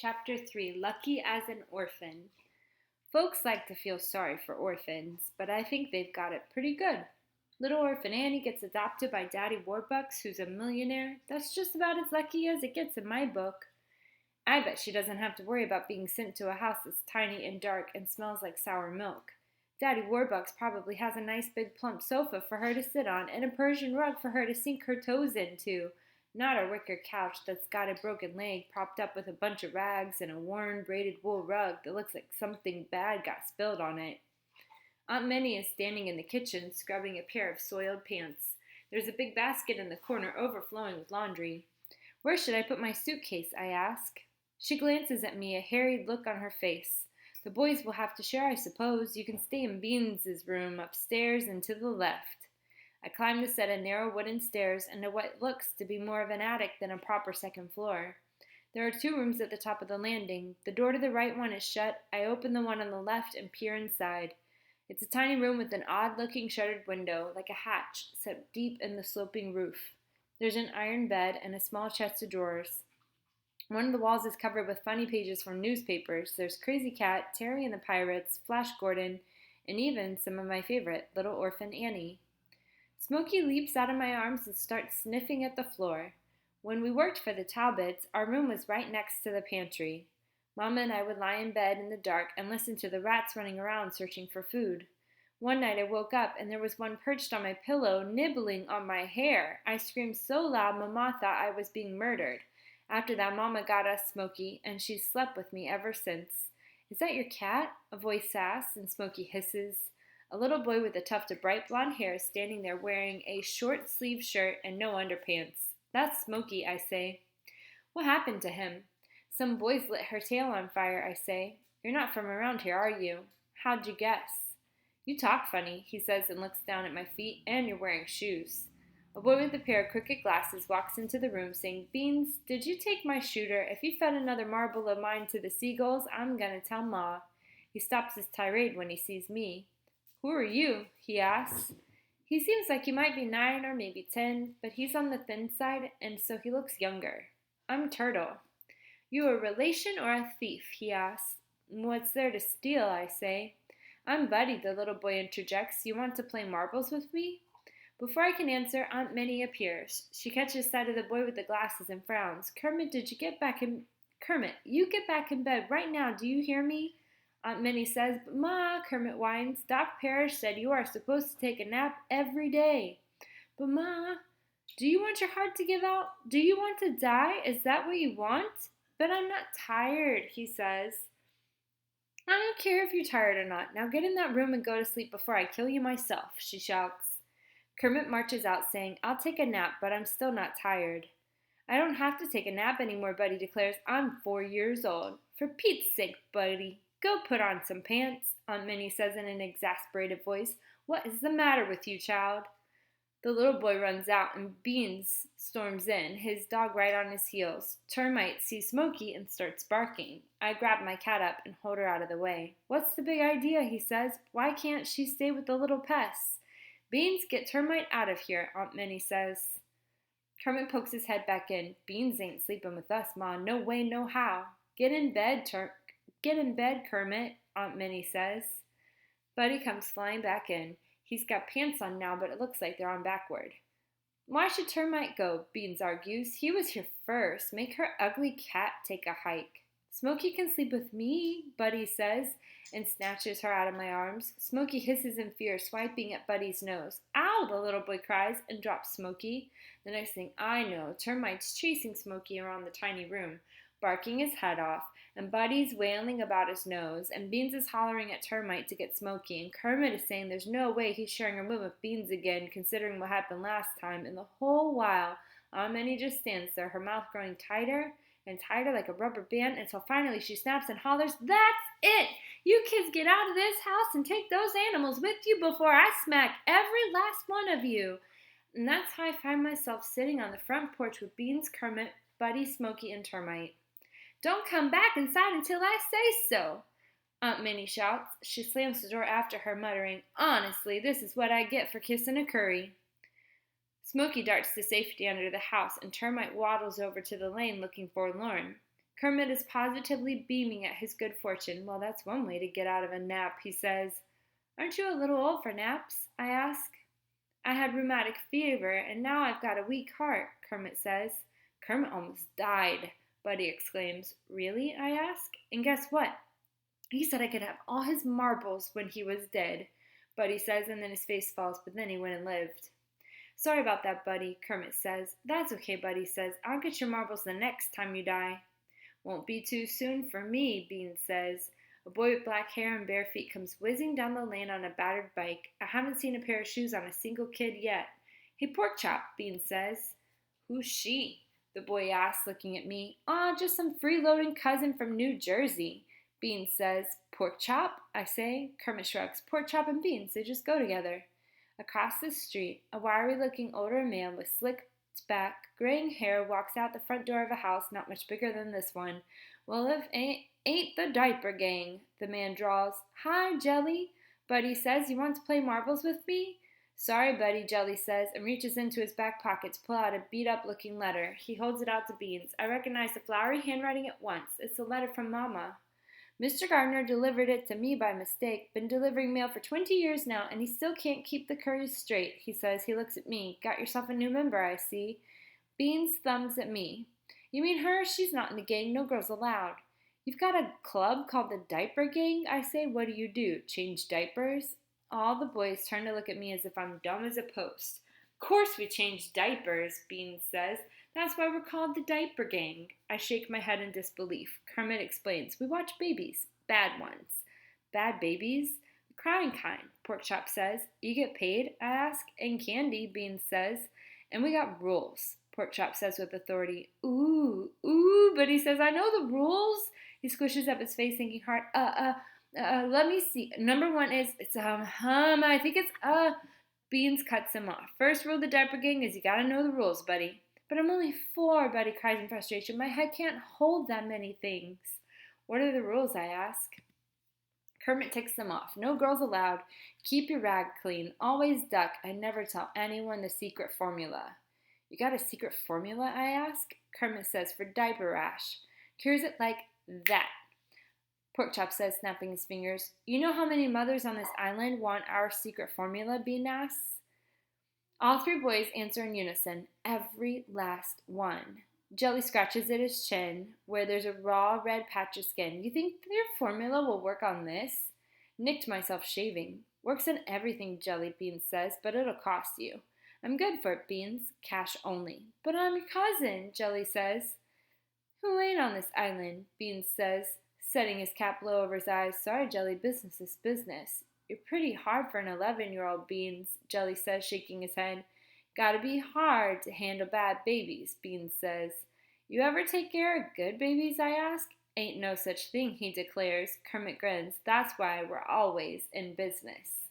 Chapter 3 Lucky as an Orphan. Folks like to feel sorry for orphans, but I think they've got it pretty good. Little orphan Annie gets adopted by Daddy Warbucks, who's a millionaire. That's just about as lucky as it gets in my book. I bet she doesn't have to worry about being sent to a house that's tiny and dark and smells like sour milk. Daddy Warbucks probably has a nice big plump sofa for her to sit on and a Persian rug for her to sink her toes into. Not a wicker couch that's got a broken leg propped up with a bunch of rags and a worn, braided wool rug that looks like something bad got spilled on it. Aunt Minnie is standing in the kitchen scrubbing a pair of soiled pants. There's a big basket in the corner overflowing with laundry. Where should I put my suitcase? I ask. She glances at me, a harried look on her face. The boys will have to share, I suppose. You can stay in Beans's room upstairs and to the left. I climb the set of narrow wooden stairs into what looks to be more of an attic than a proper second floor. There are two rooms at the top of the landing. The door to the right one is shut. I open the one on the left and peer inside. It's a tiny room with an odd-looking shuttered window, like a hatch, set deep in the sloping roof. There's an iron bed and a small chest of drawers. One of the walls is covered with funny pages from newspapers. There's Crazy Cat, Terry and the Pirates, Flash Gordon, and even some of my favorite, Little Orphan Annie. Smokey leaps out of my arms and starts sniffing at the floor. When we worked for the Talbots, our room was right next to the pantry. Mama and I would lie in bed in the dark and listen to the rats running around searching for food. One night I woke up and there was one perched on my pillow, nibbling on my hair. I screamed so loud Mama thought I was being murdered. After that, Mama got us Smokey, and she's slept with me ever since. Is that your cat? A voice asks, and Smokey hisses. A little boy with a tuft of bright blonde hair is standing there wearing a short-sleeved shirt and no underpants. That's Smokey, I say. What happened to him? Some boys lit her tail on fire, I say. You're not from around here, are you? How'd you guess? You talk funny, he says and looks down at my feet, and you're wearing shoes. A boy with a pair of crooked glasses walks into the room saying, Beans, did you take my shooter? If you fed another marble of mine to the seagulls, I'm gonna tell Ma. He stops his tirade when he sees me. Who are you? He asks. He seems like he might be 9 or maybe 10, but he's on the thin side, and so he looks younger. I'm Turtle. You a relation or a thief? He asks. What's there to steal? I say. I'm Buddy, the little boy interjects. You want to play marbles with me? Before I can answer, Aunt Minnie appears. She catches sight of the boy with the glasses and frowns. Kermit, Kermit, you get back in bed right now, do you hear me? Aunt Minnie says, but Ma, Kermit whines, Doc Parrish said you are supposed to take a nap every day. But Ma, do you want your heart to give out? Do you want to die? Is that what you want? But I'm not tired, he says. I don't care if you're tired or not. Now get in that room and go to sleep before I kill you myself, she shouts. Kermit marches out saying, I'll take a nap, but I'm still not tired. I don't have to take a nap anymore, Buddy declares. I'm 4 years old. For Pete's sake, Buddy, go put on some pants, Aunt Minnie says in an exasperated voice. What is the matter with you, child? The little boy runs out and Beans storms in, his dog right on his heels. Termite sees Smokey and starts barking. I grab my cat up and hold her out of the way. What's the big idea, he says. Why can't she stay with the little pests? Beans, get Termite out of here, Aunt Minnie says. Kermit pokes his head back in. Beans ain't sleeping with us, Ma. No way, no how. Get in bed, Kermit, Aunt Minnie says. Buddy comes flying back in. He's got pants on now, but it looks like they're on backward. Why should Termite go? Beans argues. He was here first. Make her ugly cat take a hike. Smokey can sleep with me, Buddy says, and snatches her out of my arms. Smokey hisses in fear, swiping at Buddy's nose. Ow, the little boy cries and drops Smokey. The next thing I know, Termite's chasing Smokey around the tiny room, barking his head off, and Buddy's wailing about his nose, and Beans is hollering at Termite to get Smokey, and Kermit is saying there's no way he's sharing a room with Beans again, considering what happened last time, and the whole while, Aunt Minnie just stands there, her mouth growing tighter and tighter like a rubber band, until finally she snaps and hollers, That's it! You kids get out of this house and take those animals with you before I smack every last one of you. And that's how I find myself sitting on the front porch with Beans, Kermit, Buddy, Smokey, and Termite. Don't come back inside until I say so, Aunt Minnie shouts. She slams the door after her, muttering, Honestly, this is what I get for kissing a curry. Smokey darts to safety under the house, and Termite waddles over to the lane looking forlorn. Kermit is positively beaming at his good fortune. Well, that's one way to get out of a nap, he says. Aren't you a little old for naps? I ask. I had rheumatic fever, and now I've got a weak heart, Kermit says. Kermit almost died, Buddy exclaims. Really? I ask. And guess what? He said I could have all his marbles when he was dead, Buddy says, and then his face falls, but then he went and lived. Sorry about that, Buddy, Kermit says. That's okay, Buddy says. I'll get your marbles the next time you die. Won't be too soon for me, Beans says. A boy with black hair and bare feet comes whizzing down the lane on a battered bike. I haven't seen a pair of shoes on a single kid yet. Hey, Porkchop, Beans says. Who's she? The boy asks, looking at me. Aw, just some freeloading cousin from New Jersey. Beans says. Porkchop? I say. Kermit shrugs. Porkchop and Beans, they just go together. Across the street, a wiry-looking older man with slicked back, graying hair walks out the front door of a house not much bigger than this one. Well, if ain't the diaper gang, the man drawls. Hi, Jelly. Buddy says, you want to play marbles with me? Sorry, Buddy, Jelly says, and reaches into his back pocket to pull out a beat-up-looking letter. He holds it out to Beans. I recognize the flowery handwriting at once. It's a letter from Mama. Mr. Gardner delivered it to me by mistake. Been delivering mail for 20 years now, and he still can't keep the curves straight, he says. He looks at me. Got yourself a new member, I see. Beans thumbs at me. You mean her? She's not in the gang. No girls allowed. You've got a club called the Diaper Gang? I say. What do? Change diapers? All the boys turn to look at me as if I'm dumb as a post. Of course we change diapers, Beans says. That's why we're called the Diaper Gang. I shake my head in disbelief. Kermit explains. We watch babies. Bad ones. Bad babies? The crying kind, Porkchop says. You get paid? I ask. And candy, Beans says. And we got rules, Porkchop says with authority. Ooh, but he says, I know the rules. He squishes up his face, thinking hard. Let me see. Number one is, it's I think it's Beans cuts him off. First rule of the Diaper Gang is you gotta know the rules, buddy. But I'm only 4, Buddy cries in frustration. My head can't hold that many things. What are the rules, I ask. Kermit ticks them off. No girls allowed. Keep your rag clean. Always duck. I never tell anyone the secret formula. You got a secret formula, I ask? Kermit says, for diaper rash. Cures it like that. Porkchop says, snapping his fingers. You know how many mothers on this island want our secret formula, Bean asks? All 3 boys answer in unison, every last one. Jelly scratches at his chin, where there's a raw red patch of skin. You think your formula will work on this? Nicked myself shaving. Works on everything, Jelly Beans says, but it'll cost you. I'm good for it, Beans. Cash only. But I'm your cousin, Jelly says. Who ain't on this island? Beans says, setting his cap low over his eyes. Sorry, Jelly, business is business. You're pretty hard for an 11-year-old, Beans, Jelly says, shaking his head. Gotta be hard to handle bad babies, Beans says. You ever take care of good babies, I ask? Ain't no such thing, he declares. Kermit grins. That's why we're always in business.